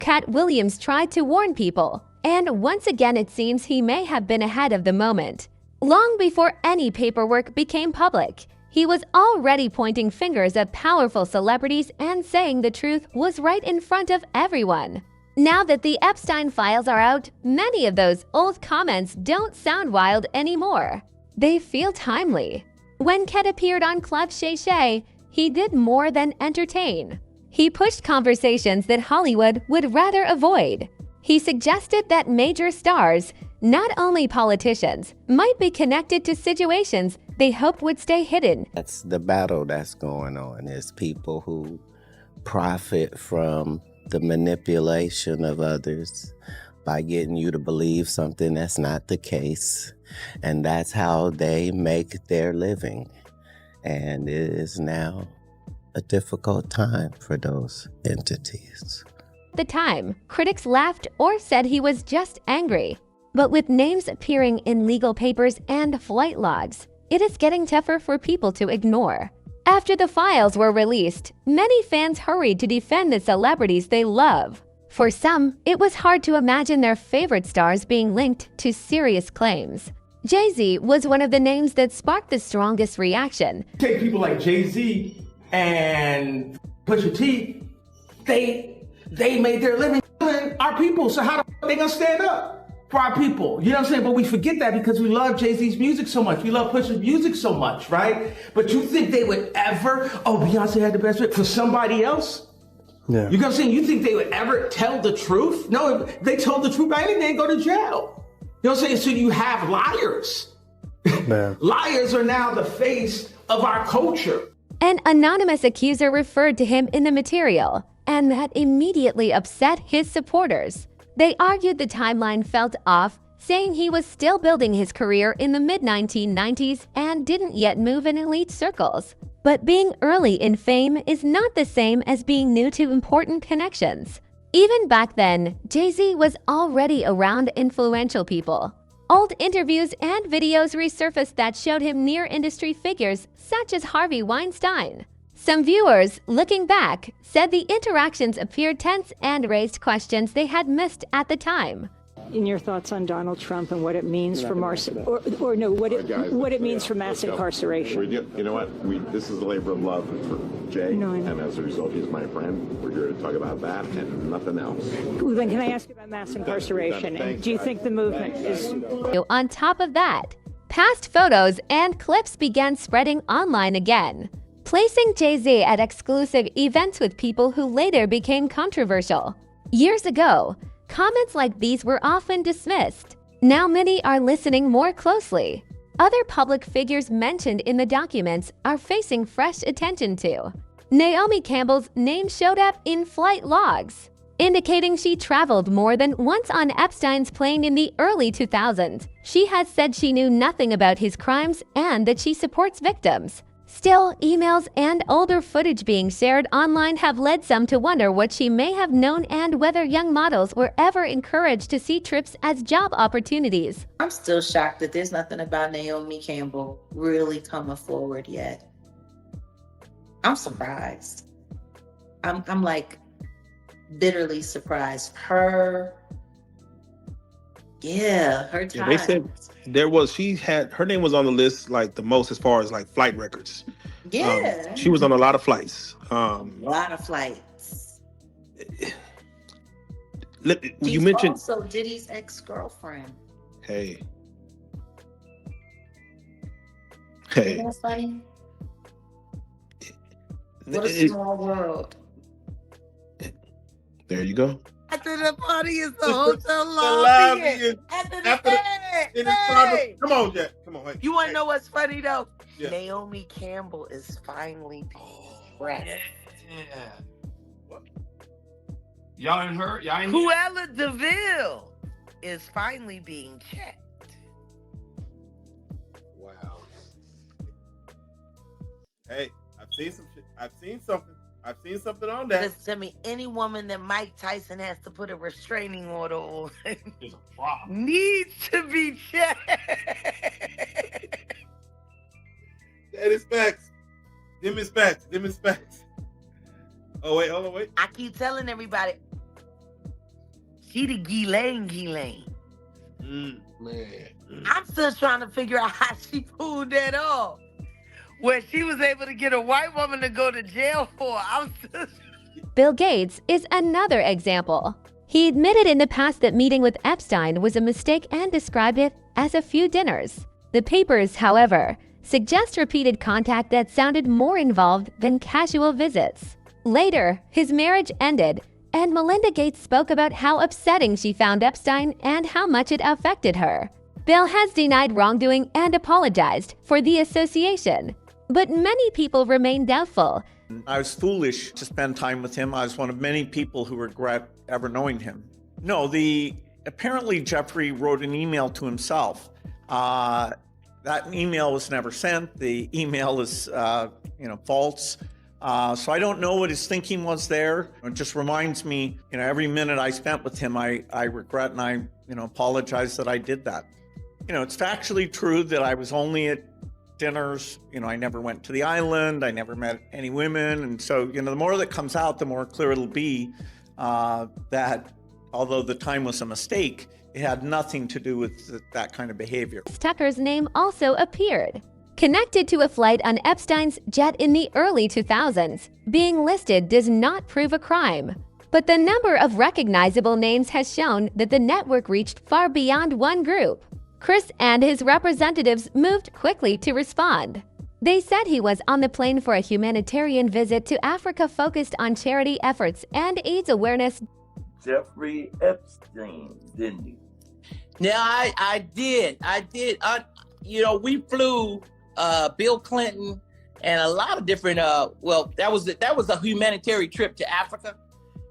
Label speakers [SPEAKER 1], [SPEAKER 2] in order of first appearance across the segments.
[SPEAKER 1] Katt Williams tried to warn people, and once again it seems he may have been ahead of the moment. Long before any paperwork became public, he was already pointing fingers at powerful celebrities and saying the truth was right in front of everyone. Now that the Epstein files are out, many of those old comments don't sound wild anymore. They feel timely. When Katt appeared on Club Shay Shay, he did more than entertain. He pushed conversations that Hollywood would rather avoid. He suggested that major stars, not only politicians, might be connected to situations they hoped would stay hidden.
[SPEAKER 2] That's the battle that's going on, is people who profit from the manipulation of others by getting you to believe something that's not the case. And that's how they make their living. And it is now a difficult time for those entities.
[SPEAKER 1] At the time, critics laughed or said he was just angry. But with names appearing in legal papers and flight logs, it is getting tougher for people to ignore. After the files were released, many fans hurried to defend the celebrities they love. For some, it was hard to imagine their favorite stars being linked to serious claims. Jay-Z was one of the names that sparked the strongest reaction.
[SPEAKER 3] Take people like Jay-Z and Pusha T, they made their living killing our people, so how the f they gonna stand up for our people? You know what I'm saying? But we forget that because we love Jay-Z's music so much. We love Pusha's music so much, right? But you think they would ever, Beyonce had the best fit for somebody else?
[SPEAKER 4] Yeah.
[SPEAKER 3] You know what I'm saying? You think they would ever tell the truth? No, if they told the truth, I think they'd go to jail. You know what I'm saying? So you have liars.
[SPEAKER 4] Man.
[SPEAKER 3] Liars are now the face of our culture.
[SPEAKER 1] An anonymous accuser referred to him in the material, and that immediately upset his supporters. They argued the timeline felt off, saying he was still building his career in the mid-1990s and didn't yet move in elite circles. But being early in fame is not the same as being new to important connections. Even back then, Jay-Z was already around influential people. Old interviews and videos resurfaced that showed him near industry figures such as Harvey Weinstein. Some viewers, looking back, said the interactions appeared tense and raised questions they had missed at the time.
[SPEAKER 5] In your thoughts on Donald Trump and what it means for mass incarceration?
[SPEAKER 6] You know what? This is a labor of love for Jay, and as a result, he's my friend. We're here to talk about that and nothing else.
[SPEAKER 5] Well, then, can I ask you about mass incarceration? And do you think the movement is?
[SPEAKER 1] On top of that, past photos and clips began spreading online again, placing Jay-Z at exclusive events with people who later became controversial. Years ago, comments like these were often dismissed. Now many are listening more closely. Other public figures mentioned in the documents are facing fresh attention too. Naomi Campbell's name showed up in flight logs, indicating she traveled more than once on Epstein's plane in the early 2000s. She has said she knew nothing about his crimes and that she supports victims. Still, emails and older footage being shared online have led some to wonder what she may have known and whether young models were ever encouraged to see trips as job opportunities.
[SPEAKER 7] I'm still shocked that there's nothing about Naomi Campbell really coming forward yet. I'm surprised. I'm like bitterly surprised. Her ties.
[SPEAKER 4] Yeah, they said her name was on the list like the most as far as like flight records.
[SPEAKER 7] Yeah.
[SPEAKER 4] She was on a lot of flights.
[SPEAKER 7] A lot of flights.
[SPEAKER 4] You mentioned
[SPEAKER 7] also Diddy's ex-girlfriend.
[SPEAKER 4] Hey.
[SPEAKER 7] Isn't that funny? What a small world.
[SPEAKER 4] There you go.
[SPEAKER 8] After the party is the hotel lobby.
[SPEAKER 4] Come on, Jack. Come on.
[SPEAKER 8] You want to know what's funny though?
[SPEAKER 4] Yeah.
[SPEAKER 8] Naomi Campbell is finally being dressed.
[SPEAKER 9] Yeah. Y'all ain't heard? Y'all ain't
[SPEAKER 8] Cruella DeVille is finally being checked.
[SPEAKER 4] Wow. Hey, I've seen some shit. I've seen something on that.
[SPEAKER 8] Listen to me, any woman that Mike Tyson has to put a restraining order on
[SPEAKER 9] is a problem.
[SPEAKER 8] Needs to be checked.
[SPEAKER 4] That is facts. Them is facts. Oh, wait, hold on, wait.
[SPEAKER 8] I keep telling everybody, She the Ghislaine.
[SPEAKER 9] Man.
[SPEAKER 8] I'm still trying to figure out how she pulled that off. Where she was able to get a white woman to go to jail for. I'm still...
[SPEAKER 1] Bill Gates is another example. He admitted in the past that meeting with Epstein was a mistake and described it as a few dinners. The papers, however, suggest repeated contact that sounded more involved than casual visits. Later, his marriage ended, and Melinda Gates spoke about how upsetting she found Epstein and how much it affected her. Bill has denied wrongdoing and apologized for the association, but many people remain doubtful.
[SPEAKER 10] I was foolish to spend time with him. I was one of many people who regret ever knowing him. No, apparently Jeffrey wrote an email to himself. That email was never sent. The email is, false. So I don't know what his thinking was there. It just reminds me, every minute I spent with him, I regret and I, apologize that I did that. It's factually true that I was only at dinners. I never went to the island. I never met any women. And so, the more that comes out, the more clear it'll be that although the time was a mistake, it had nothing to do with that kind of behavior.
[SPEAKER 1] Tucker's name also appeared, connected to a flight on Epstein's jet in the early 2000s. Being listed does not prove a crime, but the number of recognizable names has shown that the network reached far beyond one group. Chris and his representatives moved quickly to respond. They said he was on the plane for a humanitarian visit to Africa focused on charity efforts and AIDS awareness.
[SPEAKER 11] Jeffrey Epstein, didn't you?
[SPEAKER 12] Now, I did. We flew Bill Clinton and a lot of different, that was a humanitarian trip to Africa.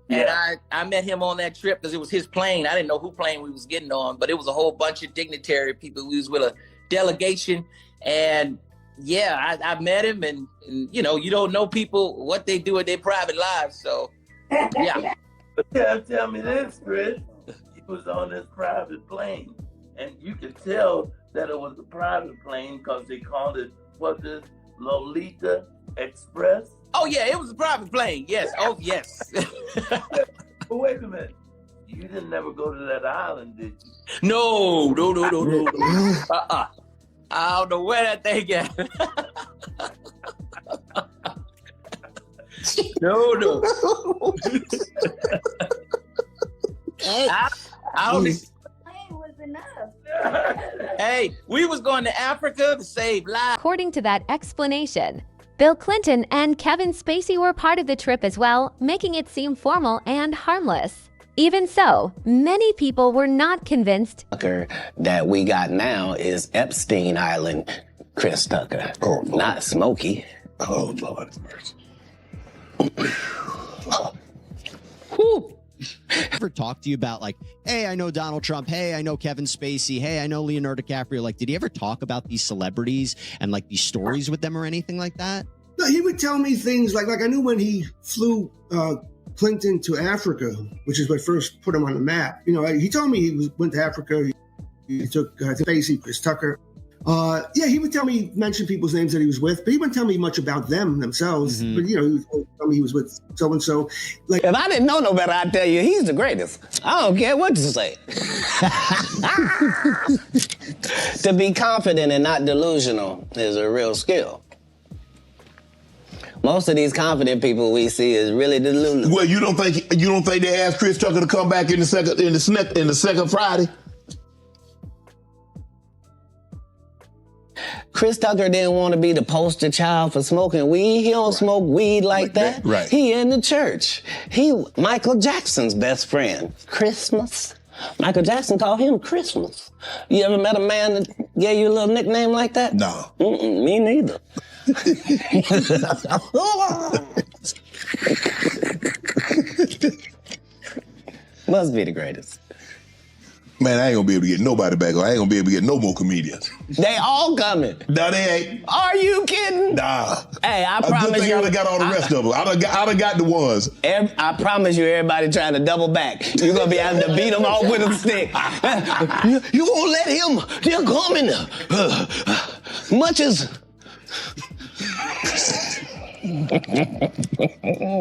[SPEAKER 12] And
[SPEAKER 11] Yeah.
[SPEAKER 12] I met him on that trip because it was his plane. I didn't know who plane we was getting on, but it was a whole bunch of dignitary people. We was with a delegation. And yeah, I met him and you don't know people, what they do in their private lives. So, yeah.
[SPEAKER 11] But tell me this, Chris. He was on this private plane, and you could tell that it was a private plane because they called it, what is Lolita Express?
[SPEAKER 12] Oh, yeah, it was a private plane. Yes. Oh, yes.
[SPEAKER 11] But wait a minute. You didn't never go to that island, did you?
[SPEAKER 12] No. I don't know where that thing at. No. I only...
[SPEAKER 13] was enough.
[SPEAKER 12] Hey, we was going to Africa to save lives.
[SPEAKER 1] According to that explanation, Bill Clinton and Kevin Spacey were part of the trip as well, making it seem formal and harmless. Even so, many people were not convinced
[SPEAKER 2] that we got now is Epstein Island Chris Tucker, not Smokey.
[SPEAKER 14] Oh, Lord mercy.
[SPEAKER 15] Ever talk to you about like, hey, I know Donald Trump, hey, I know Kevin Spacey, hey, I know Leonardo DiCaprio? Like, did he ever talk about these celebrities and like these stories with them or anything like that?
[SPEAKER 16] No, he would tell me things like I knew when he flew Clinton to Africa, which is what first put him on the map. He told me he went to Africa. He took Spacey, Chris Tucker. He would tell me, mention people's names that he was with, but he wouldn't tell me much about them themselves.
[SPEAKER 2] Mm-hmm.
[SPEAKER 16] But he would tell me he was with so and so. Like,
[SPEAKER 2] if I didn't know no better, I'd tell you he's the greatest. I don't care what you say. To be confident and not delusional is a real skill. Most of these confident people we see is really delusional.
[SPEAKER 14] Well, you don't think they asked Chris Tucker to come back in the second Friday?
[SPEAKER 2] Chris Tucker didn't want to be the poster child for smoking weed. He don't smoke weed like that.
[SPEAKER 14] Right.
[SPEAKER 2] He in the church. He Michael Jackson's best friend. Christmas. Michael Jackson called him Christmas. You ever met a man that gave you a little nickname like that?
[SPEAKER 14] No.
[SPEAKER 2] Me neither. Must be the greatest.
[SPEAKER 14] Man, I ain't gonna be able to get nobody back. I ain't gonna be able to get no more comedians.
[SPEAKER 2] They all coming.
[SPEAKER 14] No, they ain't.
[SPEAKER 2] Are you kidding?
[SPEAKER 14] Nah.
[SPEAKER 2] Hey, I promise you.
[SPEAKER 14] I done got all the rest of them. I done got the ones.
[SPEAKER 2] I promise you, everybody trying to double back. You're gonna be able to beat them off with a stick. You won't let him. They're coming. Much as.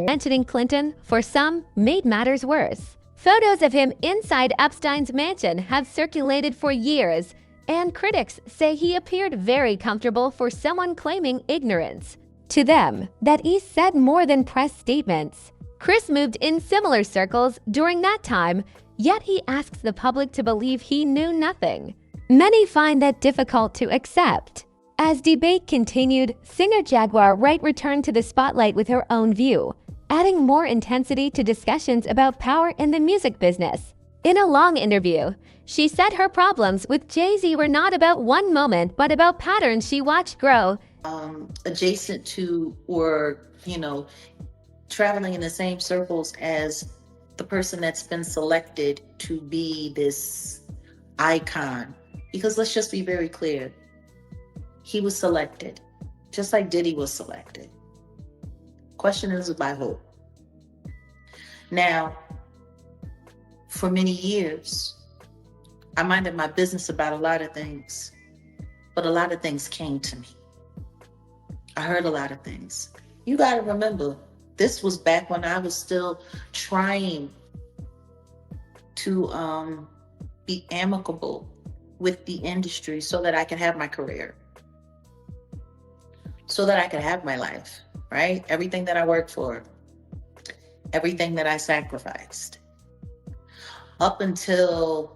[SPEAKER 1] Mentioning Clinton, for some, made matters worse. Photos of him inside Epstein's mansion have circulated for years, and critics say he appeared very comfortable for someone claiming ignorance. To them, that he said more than press statements. Chris moved in similar circles during that time, yet he asks the public to believe he knew nothing. Many find that difficult to accept. As debate continued, singer Jaguar Wright returned to the spotlight with her own view, adding more intensity to discussions about power in the music business. In a long interview, she said her problems with Jay-Z were not about one moment, but about patterns she watched grow.
[SPEAKER 7] Adjacent to, or, traveling in the same circles as the person that's been selected to be this icon. Because let's just be very clear, he was selected, just like Diddy was selected. Question is by who? Now, for many years, I minded my business about a lot of things, but a lot of things came to me. I heard a lot of things. You got to remember, this was back when I was still trying to be amicable with the industry so that I could have my career, so that I could have my life, right? Everything that I worked for, everything that I sacrificed. Up until,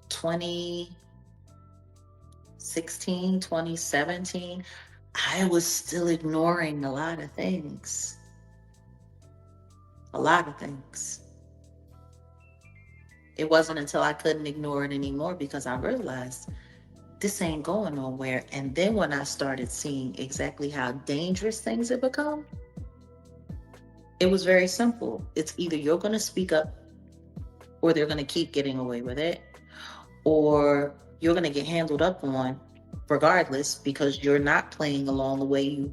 [SPEAKER 7] 2016, 2017, I was still ignoring a lot of things. A lot of things. It wasn't until I couldn't ignore it anymore because I realized this ain't going nowhere. And then when I started seeing exactly how dangerous things had become, it was very simple. It's either you're going to speak up or they're going to keep getting away with it, or you're going to get handled up on regardless because you're not playing along the way you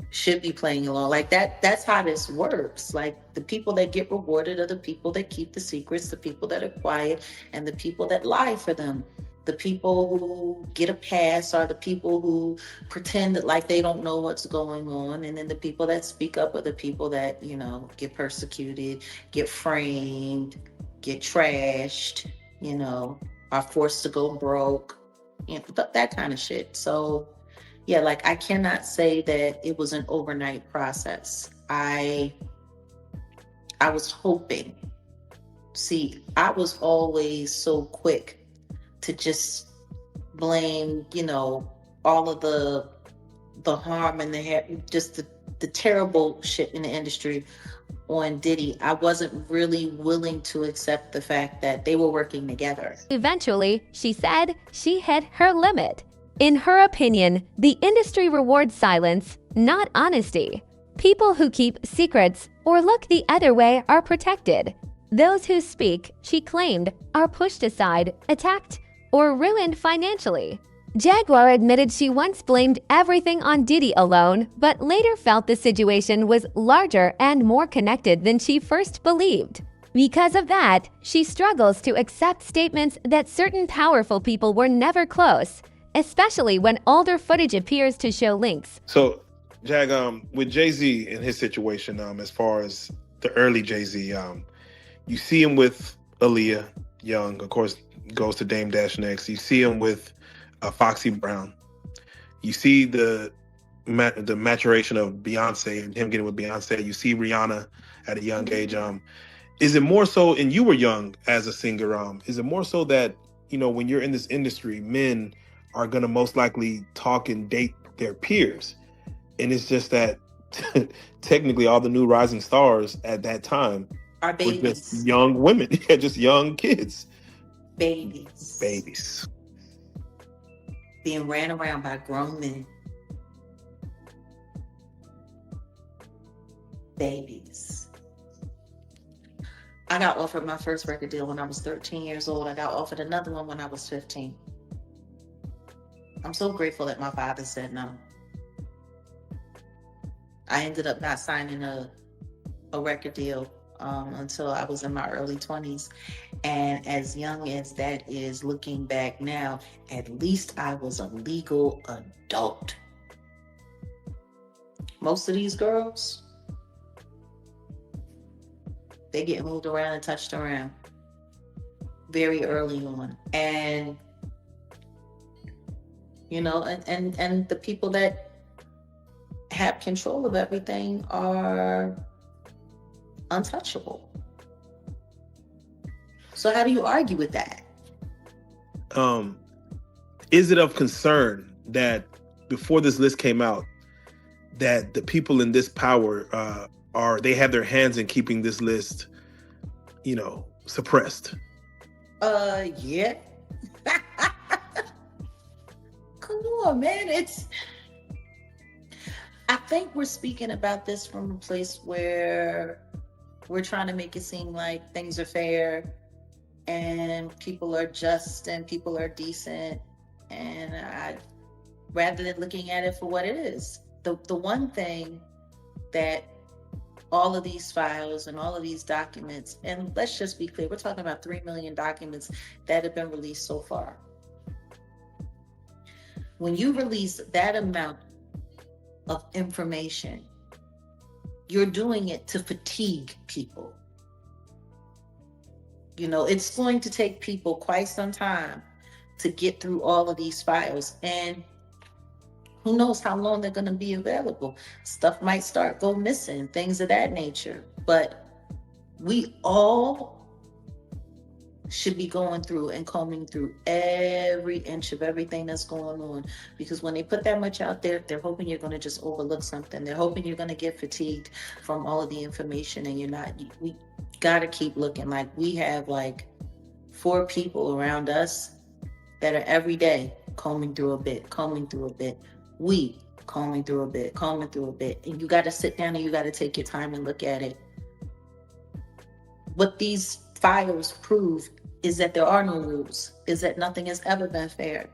[SPEAKER 7] should be playing along. Like that's how this works. Like the people that get rewarded are the people that keep the secrets, the people that are quiet, and the people that lie for them. The people who get a pass are the people who pretend that like they don't know what's going on. And then the people that speak up are the people that, get persecuted, get framed, get trashed, are forced to go broke, that kind of shit. So yeah, like I cannot say that it was an overnight process. I was hoping. See, I was always so quick to just blame, all of the harm and just the terrible shit in the industry on Diddy. I wasn't really willing to accept the fact that they were working together.
[SPEAKER 1] Eventually, she said she hit her limit. In her opinion, the industry rewards silence, not honesty. People who keep secrets or look the other way are protected. Those who speak, she claimed, are pushed aside, attacked, or ruined financially. Jaguar admitted she once blamed everything on Diddy alone, but later felt the situation was larger and more connected than she first believed. Because of that, she struggles to accept statements that certain powerful people were never close, especially when older footage appears to show links.
[SPEAKER 4] So, Jag, with Jay-Z and his situation, as far as the early Jay-Z, you see him with Aaliyah, young, of course, goes to Dame Dash next. You see him with Foxy Brown. You see the maturation of Beyonce and him getting with Beyonce. You see Rihanna at a young age. Is it more so, and you were young as a singer, is it more so that, when you're in this industry, men are going to most likely talk and date their peers? And it's just that technically all the new rising stars at that time
[SPEAKER 7] are babies.
[SPEAKER 4] Were just young women, just young kids.
[SPEAKER 7] Babies. Being ran around by grown men. Babies. I got offered my first record deal when I was 13 years old. I got offered another one when I was 15. I'm so grateful that my father said no. I ended up not signing a record deal until I was in my early 20s. And as young as that is, looking back now, at least I was a legal adult. most of these girls, they get moved around and touched around very early on. And, you know, and the people that have control of everything are untouchable. So how do you argue with that?
[SPEAKER 4] Is it of concern that before this list came out, that the people in this power they have their hands in keeping this list, you know, suppressed?
[SPEAKER 7] Yeah. Come on, man. I think we're speaking about this from a place where we're trying to make it seem like things are fair and people are just and people are decent. And rather than looking at it for what it is, the one thing that all of these files and all of these documents, and let's just be clear, we're talking about 3 million documents that have been released so far. When you release that amount of information, you're doing it to fatigue people. You know, it's going to take people quite some time to get through all of these files, and who knows how long they're going to be available. Stuff might start go missing, things of that nature. But we all should be going through and combing through every inch of everything that's going on, because when they put that much out there, they're hoping you're going to just overlook something. They're hoping you're going to get fatigued from all of the information, and you're not. We got to keep looking. Like, we have like 4 people around us that are every day combing through a bit, combing through a bit. We combing through a bit, combing through a bit. And you got to sit down and you got to take your time and look at it. What these files prove is that there are no rules, is that nothing has ever been fair.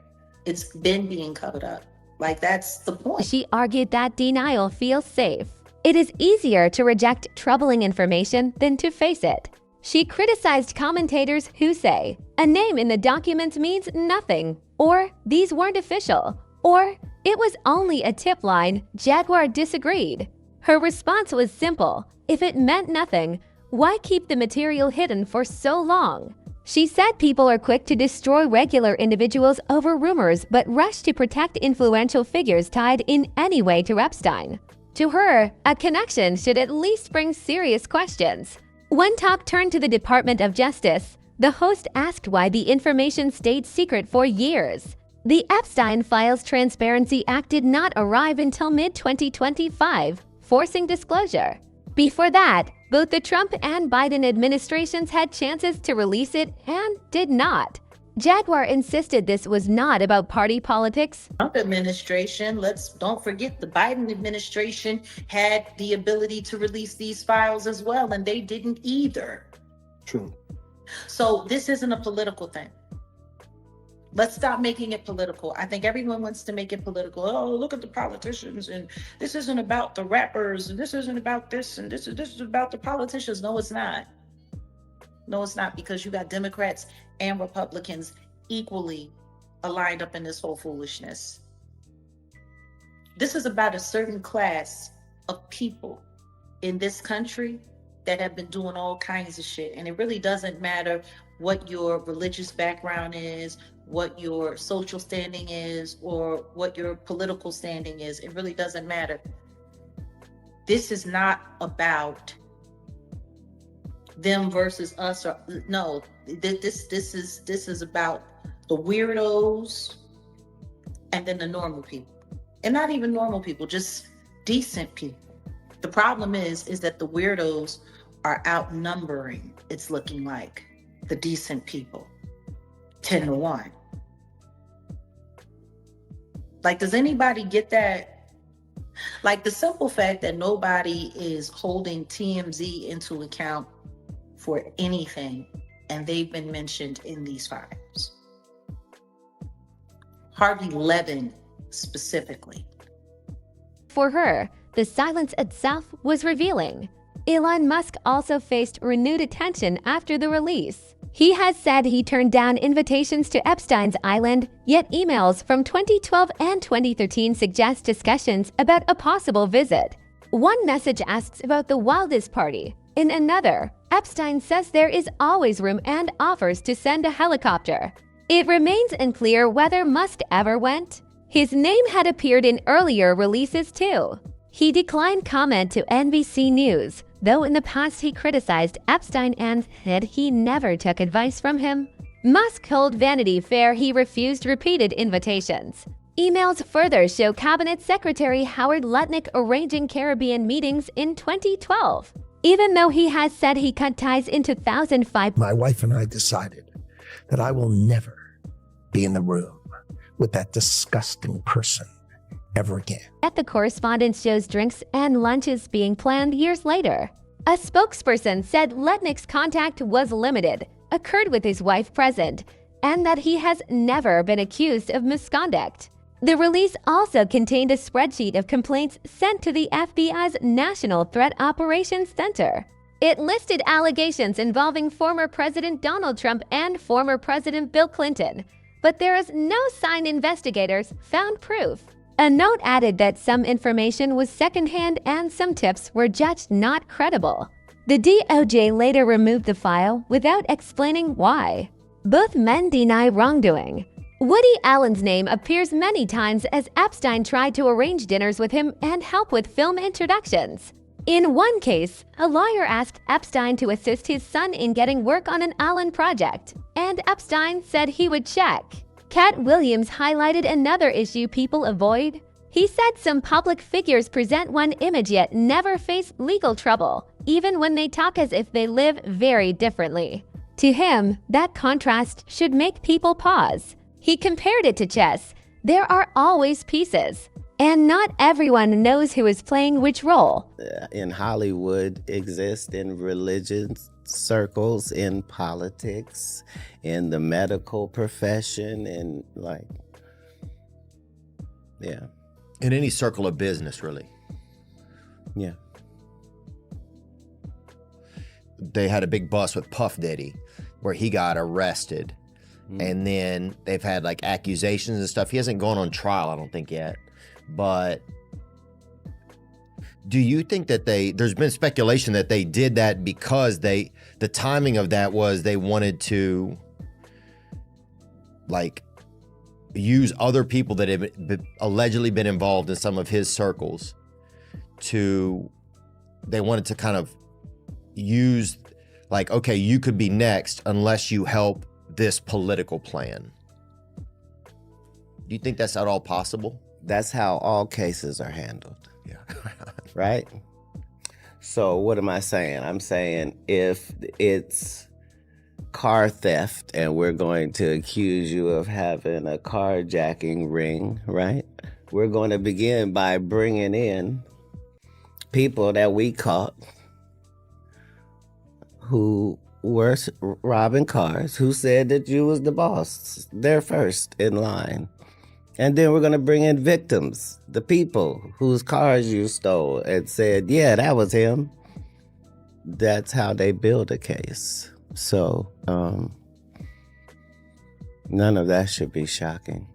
[SPEAKER 7] It's been being covered up. Like, that's the point.
[SPEAKER 1] She argued that denial feels safe. It is easier to reject troubling information than to face it. She criticized commentators who say, a name in the documents means nothing, or these weren't official, or it was only a tip line. Jaguar disagreed. Her response was simple. If it meant nothing, why keep the material hidden for so long? She said people are quick to destroy regular individuals over rumors, but rush to protect influential figures tied in any way to Epstein. To her, a connection should at least bring serious questions. When talk turned to the Department of Justice, the host asked why the information stayed secret for years. The Epstein Files Transparency Act did not arrive until mid-2025, forcing disclosure. Before that, both the Trump and Biden administrations had chances to release it and did not. Jaguar insisted this was not about party politics.
[SPEAKER 7] Trump administration, don't forget, the Biden administration had the ability to release these files as well, and they didn't either.
[SPEAKER 16] True.
[SPEAKER 7] So this isn't a political thing. Let's stop making it political. I think everyone wants to make it political. Oh, look at the politicians, and this isn't about the rappers, and this isn't about this, and this is about the politicians. No, it's not. No, it's not, because you got Democrats and Republicans equally aligned up in this whole foolishness. This is about a certain class of people in this country that have been doing all kinds of shit. And it really doesn't matter what your religious background is, what your social standing is, or what your political standing is. It really doesn't matter. This is not about them versus us, or no. This is about the weirdos and then the normal people, and not even normal people, just decent people. The problem is that the weirdos are outnumbering, it's looking like, the decent people 10-1. Like, does anybody get that? Like, the simple fact that nobody is holding TMZ into account for anything, and they've been mentioned in these files. Harvey Levin specifically.
[SPEAKER 1] For her, the silence itself was revealing. Elon Musk also faced renewed attention after the release. He has said he turned down invitations to Epstein's island, yet emails from 2012 and 2013 suggest discussions about a possible visit. One message asks about the wildest party. In another, Epstein says there is always room and offers to send a helicopter. It remains unclear whether Musk ever went. His name had appeared in earlier releases too. He declined comment to NBC News, though in the past he criticized Epstein and said he never took advice from him. Musk told Vanity Fair he refused repeated invitations. Emails further show Cabinet Secretary Howard Lutnick arranging Caribbean meetings in 2012, even though he has said he cut ties in 2005.
[SPEAKER 17] My wife and I decided that I will never be in the room with that disgusting person ever again.
[SPEAKER 1] At the correspondence shows drinks and lunches being planned years later. A spokesperson said Lutnick's contact was limited, occurred with his wife present, and that he has never been accused of misconduct. The release also contained a spreadsheet of complaints sent to the FBI's National Threat Operations Center. It listed allegations involving former President Donald Trump and former President Bill Clinton, but there is no sign investigators found proof. A note added that some information was secondhand and some tips were judged not credible. The DOJ later removed the file without explaining why. Both men deny wrongdoing. Woody Allen's name appears many times as Epstein tried to arrange dinners with him and help with film introductions. In one case, a lawyer asked Epstein to assist his son in getting work on an Allen project, and Epstein said he would check. Katt Williams highlighted another issue people avoid. He said some public figures present one image yet never face legal trouble, even when they talk as if they live very differently. To him, that contrast should make people pause. He compared it to chess. There are always pieces, and not everyone knows who is playing which role.
[SPEAKER 2] In Hollywood exists, in religion circles, in politics, in the medical profession, in
[SPEAKER 18] in any circle of business, really.
[SPEAKER 2] Yeah.
[SPEAKER 18] They had a big bust with Puff Diddy where he got arrested. And then they've had like accusations and stuff. He hasn't gone on trial, I don't think yet. But do you think that there's been speculation that they did that because the timing of that was they wanted to like use other people that have allegedly been involved in some of his circles they wanted to kind of use like, okay, you could be next unless you help this political plan. Do you think that's at all possible?
[SPEAKER 2] That's how all cases are handled.
[SPEAKER 18] Yeah.
[SPEAKER 2] Right? So what am I saying? I'm saying if it's car theft and we're going to accuse you of having a carjacking ring, right? We're going to begin by bringing in people that we caught who were robbing cars, who said that you was the boss. They're first in line. And then we're going to bring in victims, the people whose cars you stole and said, yeah, that was him. That's how they build a case. So none of that should be shocking.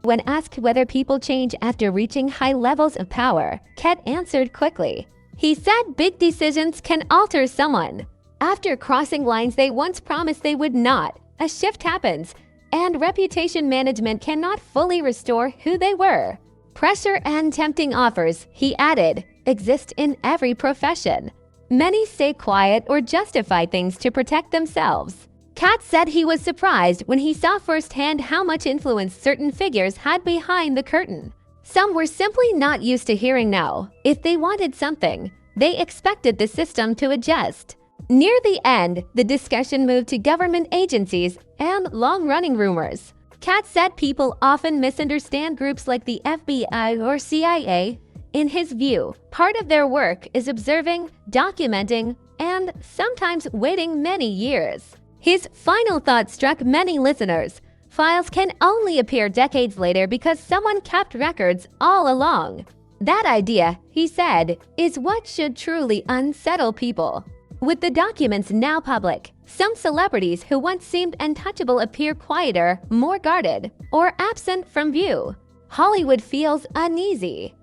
[SPEAKER 1] When asked whether people change after reaching high levels of power, Katt answered quickly. He said big decisions can alter someone. After crossing lines they once promised they would not, a shift happens, and reputation management cannot fully restore who they were. Pressure and tempting offers, he added, exist in every profession. Many stay quiet or justify things to protect themselves. Katt said he was surprised when he saw firsthand how much influence certain figures had behind the curtain. Some were simply not used to hearing no. If they wanted something, they expected the system to adjust. Near the end, the discussion moved to government agencies and long-running rumors. Katt said people often misunderstand groups like the FBI or CIA. In his view, part of their work is observing, documenting, and sometimes waiting many years. His final thought struck many listeners. Files can only appear decades later because someone kept records all along. That idea, he said, is what should truly unsettle people. With the documents now public, some celebrities who once seemed untouchable appear quieter, more guarded, or absent from view. Hollywood feels uneasy.